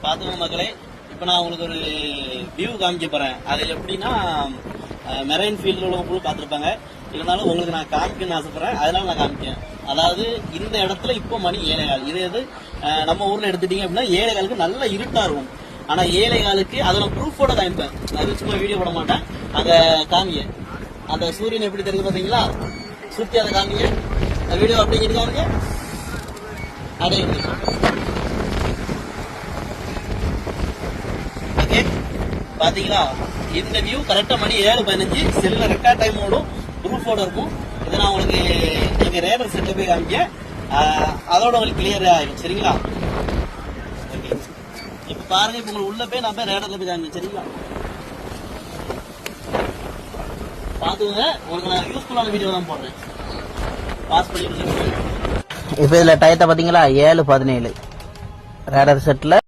பாத்துக்கோங்க மக்களே. இப்ப நான் உங்களுக்கு ஒரு வியூ காமிக்க போறேன். அது எப்படின்னா மெரைன் ஃபீல்டில் உள்ளவங்க பார்த்துருப்பாங்க. இருந்தாலும் உங்களுக்கு நான் காமிக்கணும்னு ஆசைப்படுறேன், அதனால நான் காமிக்கேன். அதாவது இந்த இடத்துல இப்போ மணி 7:15. இது நம்ம ஊர்ல எடுத்துட்டீங்க அப்படின்னா 7:15 நல்ல இருட்டா இருக்கும். ஆனா 7:15 அதை நான் ப்ரூஃபோட காமிப்பேன். அது சும்மா வீடியோ போட மாட்டேன். அங்க காமிங்க, அந்த சூரியன் எப்படி தெரியுது பாத்தீங்களா? சுத்தி அதை காமிங்க, வீடியோ அப்படிங்கிட்டு காமிங்க. அதே ஓகே, பாத்தீங்களா? இந்த வியூ கரெக்டா மணி 7:15. செல்லுல ரெக்கார்ட் டைம் ஓடும், ப்ரூஃபோட இருக்கும். இதை நான் உங்களுக்கு எங்க ரேடர் செட்ல போய் காமிக்க, அதோட உங்களுக்கு கிளியர் ஆயிடும். சரிங்களா? ஓகே, இப்ப பாருங்க. இப்ப உங்களுக்கு உள்ள போய் நான் போய் ரேடர்ல போய் காமிக்க. சரிங்களா? பாத்துக்கோங்க, உங்களுக்கு நான் யூஸ்ஃபுல்லான வீடியோ தான் போடுறேன். பாஸ் பண்ணிட்டு. இப்ப இதுல டயத்தை பாத்தீங்களா? 7:17 ரேடர் செட்ல